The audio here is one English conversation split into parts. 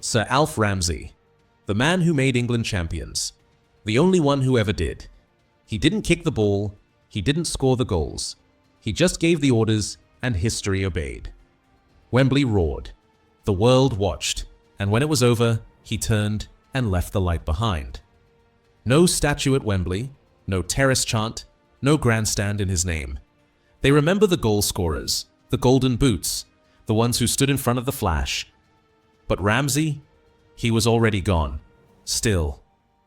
Sir Alf Ramsey, the man who made England champions, the only one who ever did. He didn't kick the ball, he didn't score the goals. He just gave the orders and history obeyed. Wembley roared. The world watched, and when it was over, he turned and left the light behind. No statue at Wembley, no terrace chant, no grandstand in his name. They remember the goal scorers, the golden boots, the ones who stood in front of the flash. But Ramsey, he was already gone. Still,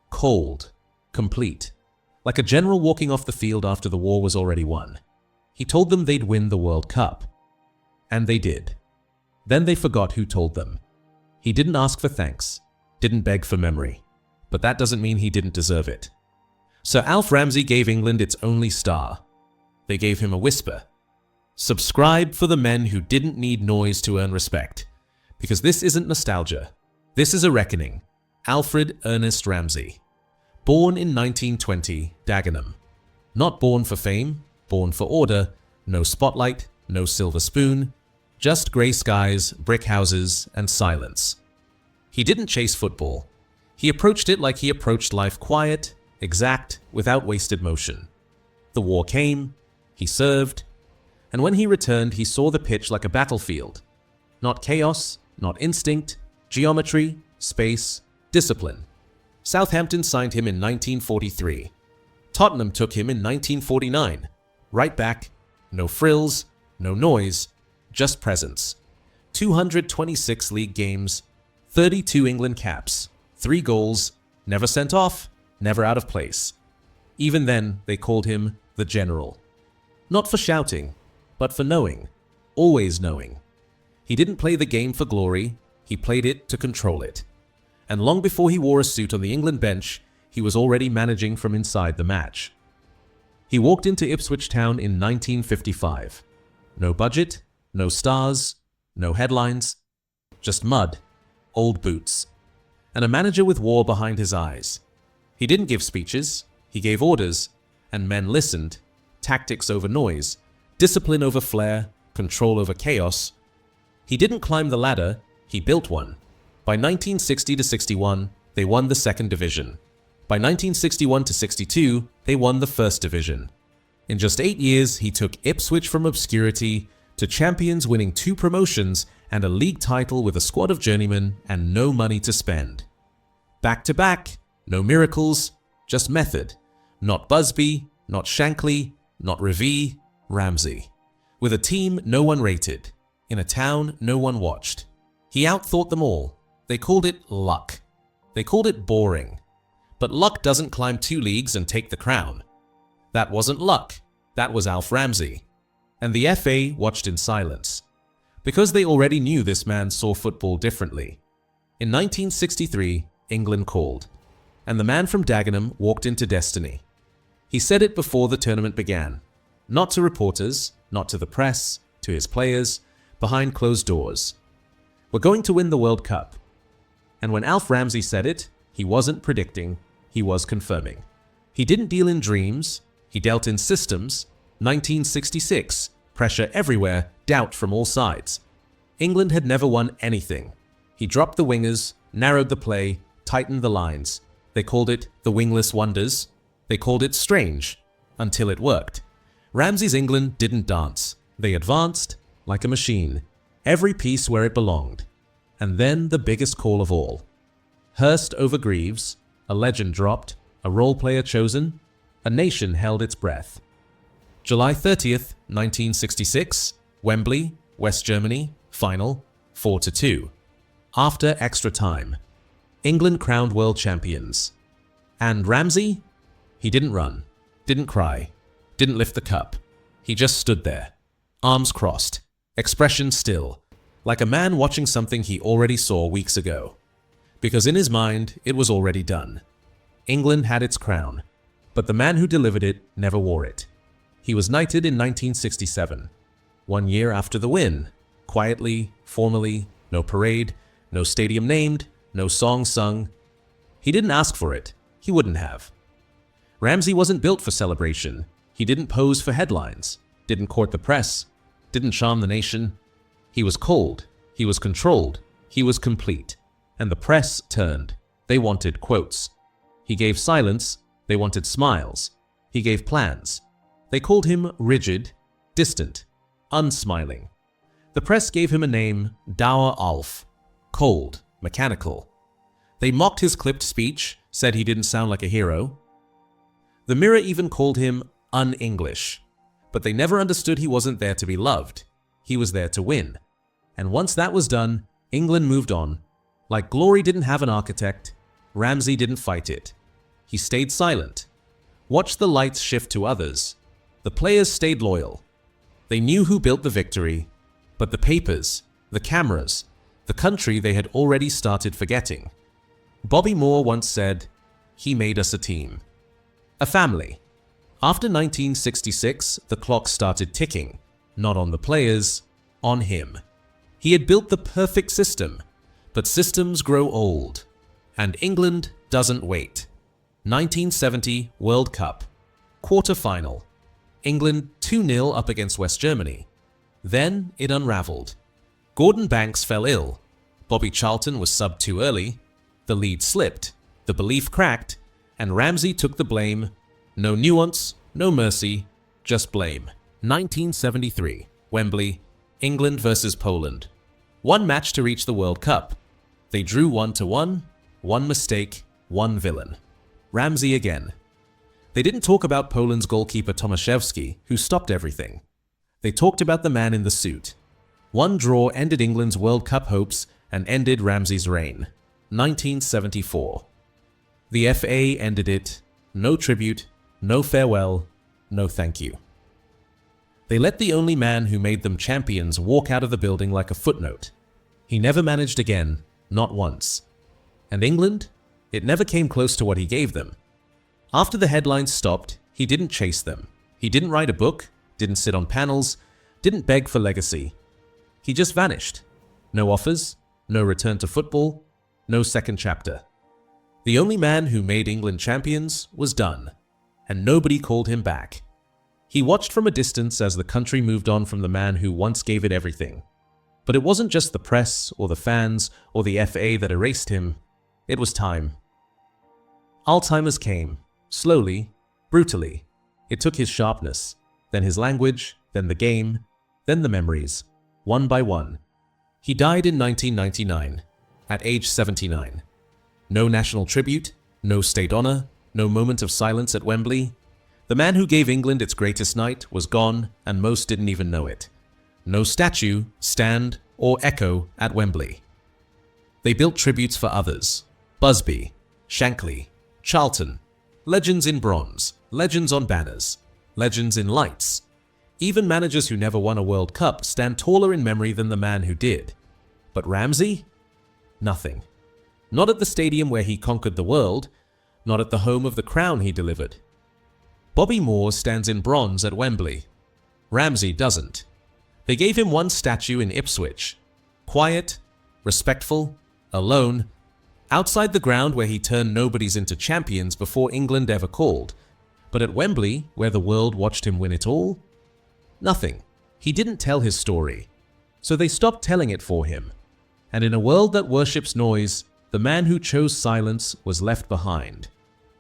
cold, complete. Like a general walking off the field after the war was already won. He told them they'd win the World Cup. And they did. Then they forgot who told them. He didn't ask for thanks, didn't beg for memory. But that doesn't mean he didn't deserve it. Sir Alf Ramsey gave England its only star. They gave him a whisper. Subscribe for the men who didn't need noise to earn respect. Because this isn't nostalgia. This is a reckoning. Alfred Ernest Ramsey. Born in 1920, Dagenham. Not born for fame, born for order, no spotlight, no silver spoon, just grey skies, brick houses, and silence. He didn't chase football. He approached it like he approached life, quiet, exact, without wasted motion. The war came, he served, and when he returned, he saw the pitch like a battlefield. Not chaos, not instinct, geometry, space, discipline. Southampton signed him in 1943. Tottenham took him in 1949. Right back, no frills, no noise, just presence. 226 league games, 32 England caps, 3 goals, never sent off, never out of place. Even then, they called him the General. Not for shouting, but for knowing, always knowing. He didn't play the game for glory, he played it to control it. And long before he wore a suit on the England bench, he was already managing from inside the match. He walked into Ipswich Town in 1955. No budget, no stars, no headlines, just mud, old boots, and a manager with war behind his eyes. He didn't give speeches, he gave orders, and men listened. Tactics over noise, discipline over flair, control over chaos. He didn't climb the ladder, he built one. By 1960-61, they won the second division. By 1961-62, they won the first division. In just 8 years, he took Ipswich from obscurity to champions, winning 2 promotions and a league title with a squad of journeymen and no money to spend. Back to back, no miracles, just method. Not Busby, not Shankly, not Revie, Ramsey. With a team no one rated, in a town no one watched. He outthought them all. They called it luck. They called it boring. But luck doesn't climb 2 leagues and take the crown. That wasn't luck. That was Alf Ramsey. And the FA watched in silence. Because they already knew this man saw football differently. In 1963, England called. And the man from Dagenham walked into destiny. He said it before the tournament began. Not to reporters, not to the press, to his players, behind closed doors. We're going to win the World Cup. And when Alf Ramsey said it, he wasn't predicting, he was confirming. He didn't deal in dreams, he dealt in systems. 1966, pressure everywhere, doubt from all sides. England had never won anything. He dropped the wingers, narrowed the play, tightened the lines. They called it the wingless wonders. They called it strange, until it worked. Ramsey's England didn't dance. They advanced like a machine, every piece where it belonged. And then the biggest call of all. Hurst over Greaves, a legend dropped, a role player chosen, a nation held its breath. July 30th, 1966, Wembley, West Germany, final, 4-2. After extra time, England crowned world champions. And Ramsey? He didn't run, didn't cry, didn't lift the cup. He just stood there, arms crossed, expression still, like a man watching something he already saw weeks ago. Because in his mind, it was already done. England had its crown, but the man who delivered it never wore it. He was knighted in 1967, 1 year after the win, quietly, formally, no parade, no stadium named, no song sung. He didn't ask for it, he wouldn't have. Ramsey wasn't built for celebration. He didn't pose for headlines, didn't court the press, didn't charm the nation. He was cold, he was controlled, he was complete. and the press turned. They wanted quotes. He gave silence. They wanted smiles. He gave plans. They called him rigid, distant, unsmiling. The press gave him a name, Dour Alf, cold, mechanical. They mocked his clipped speech, said he didn't sound like a hero. The Mirror even called him un-English. But they never understood he wasn't there to be loved. He was there to win. And once that was done, England moved on. Like glory didn't have an architect, Ramsey didn't fight it. He stayed silent. Watched the lights shift to others. The players stayed loyal. They knew who built the victory, but the papers, the cameras, the country they had already started forgetting. Bobby Moore once said, "He made us a team. A family." After 1966, the clock started ticking, not on the players, on him. He had built the perfect system, but systems grow old, and England doesn't wait. 1970 World Cup, quarter-final. England 2-0 up against West Germany. Then it unraveled. Gordon Banks fell ill. Bobby Charlton was subbed too early. The lead slipped. The belief cracked, and Ramsey took the blame. No nuance, no mercy, just blame. 1973, Wembley, England versus Poland. One match to reach the World Cup. They drew 1-1, one mistake, one villain. Ramsey again. They didn't talk about Poland's goalkeeper Tomaszewski, who stopped everything. They talked about the man in the suit. One draw ended England's World Cup hopes and ended Ramsey's reign. 1974. The FA ended it. No tribute, no farewell, no thank you. They let the only man who made them champions walk out of the building like a footnote. He never managed again, not once. And England? It never came close to what he gave them. After the headlines stopped, he didn't chase them. He didn't write a book, didn't sit on panels, didn't beg for legacy. He just vanished. No offers, no return to football, no second chapter. The only man who made England champions was done, and nobody called him back. He watched from a distance as the country moved on from the man who once gave it everything. But it wasn't just the press or the fans or the FA that erased him. It was time. Alzheimer's came, slowly, brutally. It took his sharpness, then his language, then the game, then the memories, one by one. He died in 1999, at age 79. No national tribute, no state honor, no moment of silence at Wembley. The man who gave England its greatest night was gone, and most didn't even know it. No statue, stand, or echo at Wembley. They built tributes for others. Busby, Shankly, Charlton. Legends in bronze, legends on banners, legends in lights. Even managers who never won a World Cup stand taller in memory than the man who did. But Ramsey? Nothing. Not at the stadium where he conquered the world, not at the home of the crown he delivered. Bobby Moore stands in bronze at Wembley. Ramsey doesn't. They gave him one statue in Ipswich. Quiet, respectful, alone, outside the ground where he turned nobodies into champions before England ever called. But at Wembley, where the world watched him win it all, nothing. He didn't tell his story. So they stopped telling it for him. And in a world that worships noise, the man who chose silence was left behind.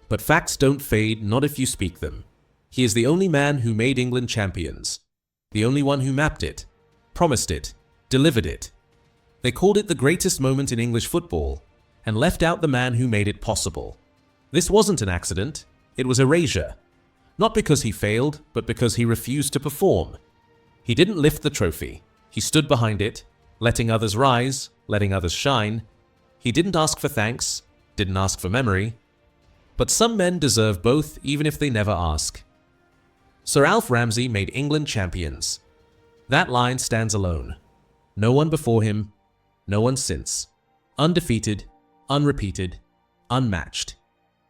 But facts don't fade, not if you speak them. He is the only man who made England champions. The only one who mapped it, promised it, delivered it. They called it the greatest moment in English football, and left out the man who made it possible. This wasn't an accident, it was erasure. Not because he failed, but because he refused to perform. He didn't lift the trophy. He stood behind it, letting others rise, letting others shine. He didn't ask for thanks, didn't ask for memory. But some men deserve both even if they never ask. Sir Alf Ramsey made England champions. That line stands alone. No one before him, no one since. Undefeated, unrepeated, unmatched.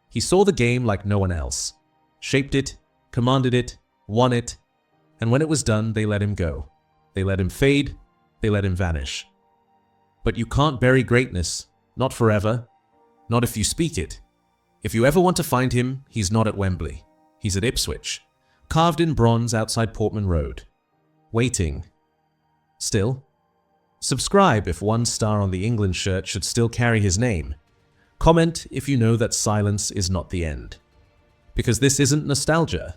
He saw the game like no one else. Shaped it, commanded it, won it, and when it was done, they let him go. They let him fade, they let him vanish. But you can't bury greatness, not forever, not if you speak it. If you ever want to find him, he's not at Wembley. He's at Ipswich, carved in bronze outside Portman Road. Waiting. Still. Subscribe if one star on the England shirt should still carry his name. Comment if you know that silence is not the end. Because this isn't nostalgia.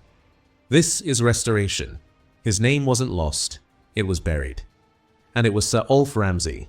This is restoration. His name wasn't lost, it was buried. And it was Sir Alf Ramsey,